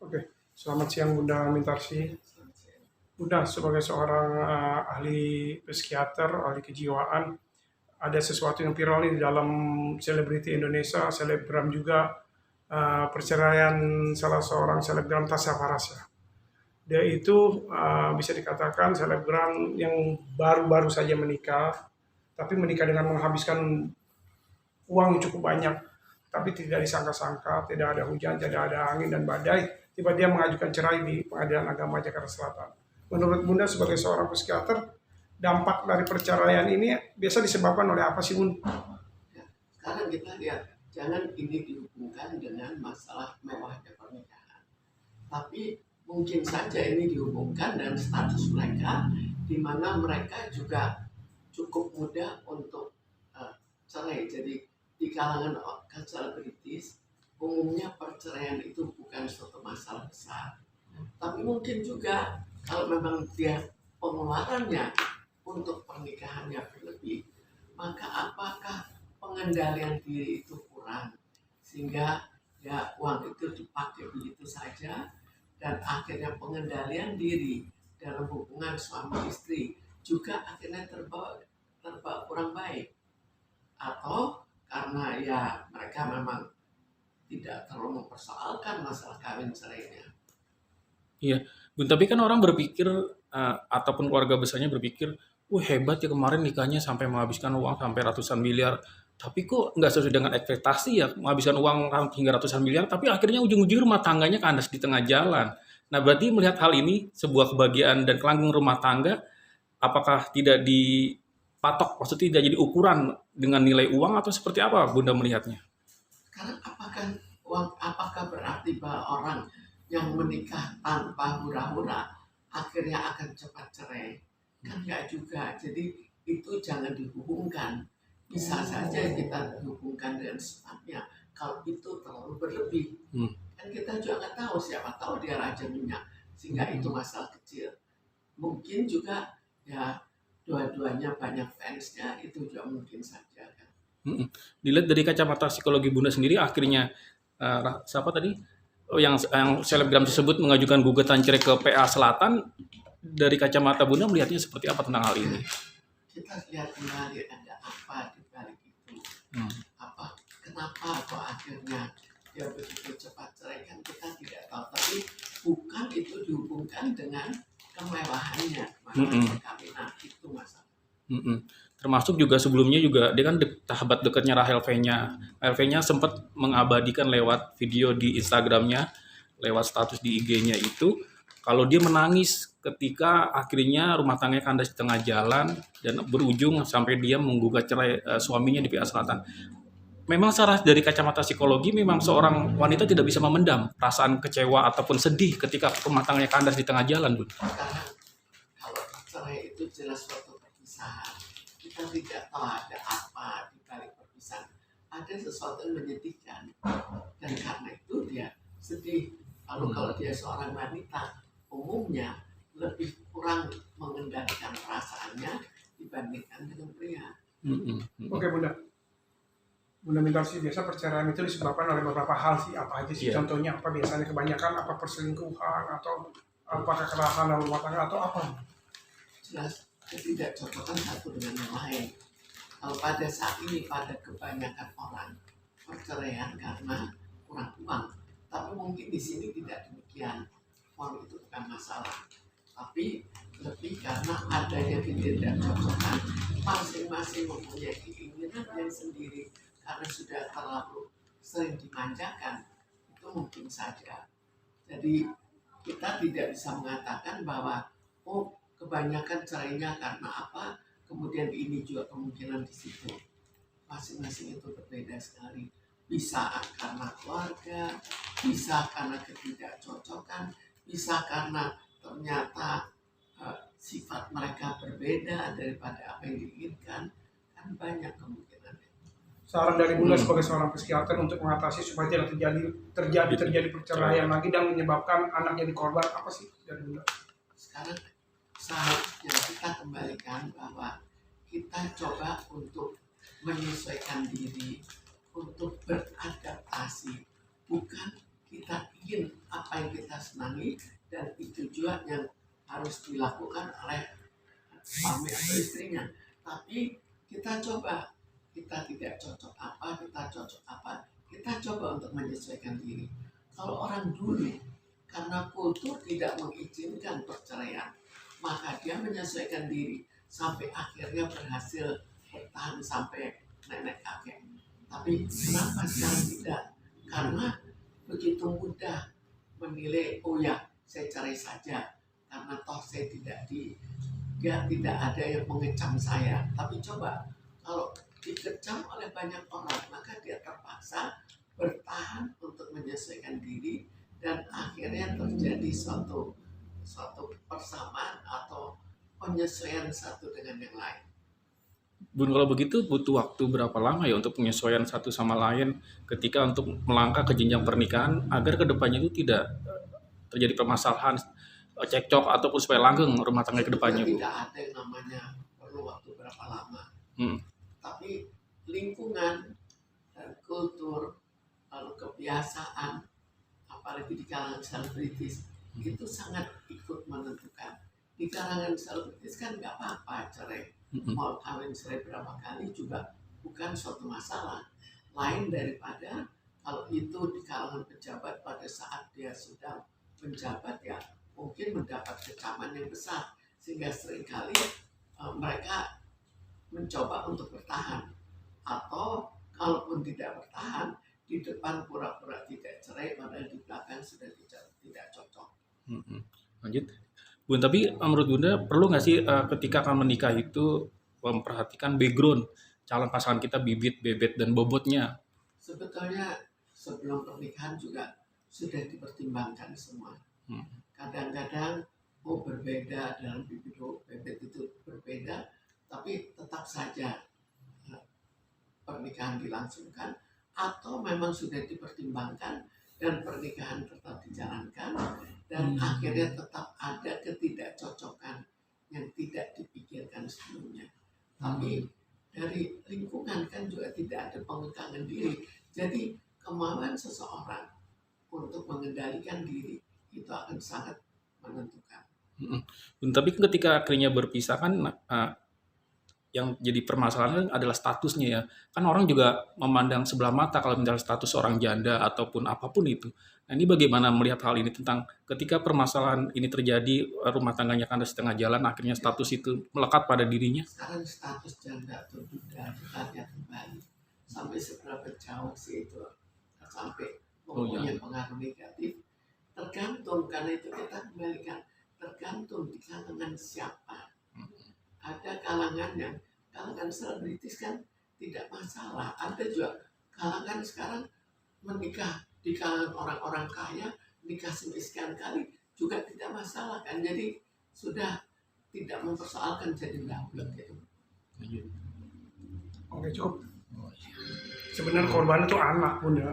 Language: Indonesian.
Oke, selamat siang Bunda Mintarsi. Bunda, sebagai seorang ahli psikiater, ahli kejiwaan, ada sesuatu yang viral nih di dalam selebriti Indonesia, selebgram juga, perceraian salah seorang selebgram Tasya Farasya. Dia itu bisa dikatakan selebgram yang baru-baru saja menikah, tapi menikah dengan menghabiskan uang yang cukup banyak, tapi tidak disangka-sangka, tidak ada hujan, tidak ada angin dan badai, tiba dia mengajukan cerai di Pengadilan Agama Jakarta Selatan. Menurut Bunda sebagai seorang psikiater, dampak dari perceraian ini biasa disebabkan oleh apa sih Bunda? Ya, sekarang kita lihat, jangan ini dihubungkan dengan masalah mewahnya pernikahan. Tapi mungkin saja ini dihubungkan dengan status mereka, di mana mereka juga cukup mudah untuk cerai. Jadi di kalangan selebritis, umumnya perceraian itu bukan suatu masalah besar. Tapi mungkin juga kalau memang dia pengeluarannya untuk pernikahannya berlebih, maka apakah pengendalian diri itu kurang sehingga ya uang itu dipakai begitu saja, dan akhirnya pengendalian diri dalam hubungan suami istri juga akhirnya terbawa kurang baik, atau karena ya mereka memang tidak terlalu mempersoalkan masalah kawin cerainya. Iya, Bun, tapi kan orang berpikir ataupun keluarga besarnya berpikir, wah hebat ya kemarin nikahnya sampai menghabiskan uang sampai ratusan miliar. Tapi kok nggak sesuai dengan ekspektasi ya menghabiskan uang hingga ratusan miliar, tapi akhirnya ujung-ujung rumah tangganya kandas di tengah jalan. Nah, berarti melihat hal ini sebuah kebahagiaan dan kelanggung rumah tangga, apakah tidak dipatok, maksudnya tidak jadi ukuran dengan nilai uang atau seperti apa Bunda melihatnya? Sekarang apakah berarti bahwa orang yang menikah tanpa hura-hura akhirnya akan cepat cerai? Kan nggak juga. Jadi itu jangan dihubungkan. Bisa saja kita hubungkan dengan sifatnya. Kalau itu terlalu berlebih, Hmm. kan kita juga nggak tahu, siapa tahu dia raja minyak sehingga itu masalah kecil. Mungkin juga ya dua-duanya banyak fansnya, itu juga mungkin saja kan. Mhm. Dilihat dari kacamata psikologi Bunda sendiri akhirnya siapa tadi? Oh, yang selebgram tersebut mengajukan gugatan cerai ke PA Selatan. Dari kacamata Bunda melihatnya seperti apa tentang hal ini? Kita lihat kembali ada apa di balik itu. Hmm. Kenapa kok akhirnya dia begitu cepat cerai, kan kita tidak tahu. Tapi bukan itu dihubungkan dengan kemewahannya, perkawinan itu masalah. Termasuk juga sebelumnya juga dia kan sahabat dekatnya Rahel V-nya. Rahel V-nya sempat mengabadikan lewat video di Instagramnya, lewat status di IG-nya itu, kalau dia menangis ketika akhirnya rumah tangganya kandas di tengah jalan dan berujung sampai dia menggugat cerai suaminya di PA Selatan. Memang secara dari kacamata psikologi, memang seorang wanita tidak bisa memendam perasaan kecewa ataupun sedih ketika rumah tangganya kandas di tengah jalan, Bu. Sekarang kalau cerai itu jelas suatu perpisahan. Kita tidak tahu ada apa di balik perpisahan. Ada sesuatu yang menyedihkan, dan karena itu dia sedih. Lalu kalau dia seorang wanita, umumnya lebih kurang mengendalikan perasaannya dibandingkan dengan pria. Oke Bunda, Bunda Mintarsi, biasa perceraian itu disebabkan oleh beberapa hal sih, apa aja sih? Iya. Contohnya apa biasanya, kebanyakan apa perselingkuhan atau apakah kekerasan dalam rumah tangga atau apa? Jelas ketidakcocokan satu dengan yang lain. Kalau pada saat ini pada kebanyakan orang perceraian karena kurang uang, tapi mungkin di sini tidak demikian. Uang itu bukan masalah, tapi lebih karena adanya ketidakcocokan. Masing-masing mempunyai keinginan yang sendiri karena sudah terlalu sering dimanjakan, itu mungkin saja. Jadi kita tidak bisa mengatakan bahwa oh kebanyakan cerainya karena apa, kemudian ini juga kemungkinan di situ. Masing-masing itu berbeda sekali. Bisa karena keluarga, bisa karena ketidakcocokan, bisa karena ternyata sifat mereka berbeda daripada apa yang diinginkan. Kan banyak kemungkinannya. Saran dari Bunda sebagai seorang psikiater untuk mengatasi supaya tidak terjadi perceraian lagi dan menyebabkan anak jadi korban, apa sih dari Bunda? Sekarang seharusnya kita kembalikan bahwa kita coba untuk menyesuaikan diri, untuk beradaptasi, bukan kita ingin apa apa yang kita senangi, dan itu juga yang harus dilakukan oleh suami atau istrinya. Tapi kita coba, kita tidak cocok apa, kita cocok apa, kita coba untuk menyesuaikan diri. Kalau orang dulu karena kultur tidak mengizinkan perceraian, maka dia menyesuaikan diri sampai akhirnya berhasil bertahan sampai nenek kakek. Tapi kenapa sekarang tidak? Karena begitu mudah menilai, oh ya saya cerai saja karena toh saya dia tidak ada yang mengecam saya. Tapi coba kalau dikecam oleh banyak orang, maka dia terpaksa bertahan untuk menyesuaikan diri, dan akhirnya terjadi suatu persamaan atau penyesuaian satu dengan yang lain. Bun, kalau begitu butuh waktu berapa lama ya untuk penyesuaian satu sama lain ketika untuk melangkah ke jenjang pernikahan agar kedepannya itu tidak terjadi permasalahan, cekcok ataupun supaya langgeng rumah tangga kedepannya, Bu? Tidak ada yang namanya perlu waktu berapa lama. Hmm. Tapi lingkungan dan kultur, lalu kebiasaan, apalagi di kalangan selebritis, itu sangat ikut menentukan. Di kalangan selebritis kan nggak apa-apa cerai, mau kawin cerai berapa kali juga bukan suatu masalah. Lain daripada kalau itu di kalangan pejabat pada saat dia sudah menjabat, ya mungkin mendapat kecaman yang besar, sehingga seringkali mereka mencoba untuk bertahan, atau kalaupun tidak bertahan, di depan pura-pura tidak cerai padahal di belakang sudah tidak cocok. Lanjut, Bun. Tapi menurut Bunda perlu nggak sih ketika akan menikah itu memperhatikan background calon pasangan kita, bibit, bebet, dan bobotnya? Sebetulnya sebelum pernikahan juga sudah dipertimbangkan semua. Kadang-kadang berbeda dalam bibit bebet itu berbeda, tapi tetap saja pernikahan dilangsungkan, atau memang sudah dipertimbangkan dan pernikahan tetap dijalankan, dan akhirnya tetap ada ketidakcocokan yang tidak dipikirkan sebelumnya. Tapi dari lingkungan kan juga tidak ada pengekangan diri. Jadi kemauan seseorang untuk mengendalikan diri itu akan sangat menentukan. Tapi ketika akhirnya berpisah kan yang jadi permasalahan adalah statusnya ya. Kan orang juga memandang sebelah mata kalau misalnya status orang janda ataupun apapun itu. Nah, ini bagaimana melihat hal ini tentang ketika permasalahan ini terjadi, rumah tangganya kandas setengah jalan, akhirnya status itu melekat pada dirinya? Sekarang status janda atau duda kita lihat kembali sampai seberapa jauh sih itu sampai mempunyai pengaruh negatif. Tergantung, karena itu kita kembalikan tergantung di kalangan siapa. Ada kalangan selebritis kan tidak masalah. Ada juga kalangan sekarang menikah di kalangan orang-orang kaya, nikah sekian kali juga tidak masalah kan. Jadi sudah tidak mempersoalkan jadi double gitu. Oke, cukup. Sebenarnya korban itu anak, Bunda.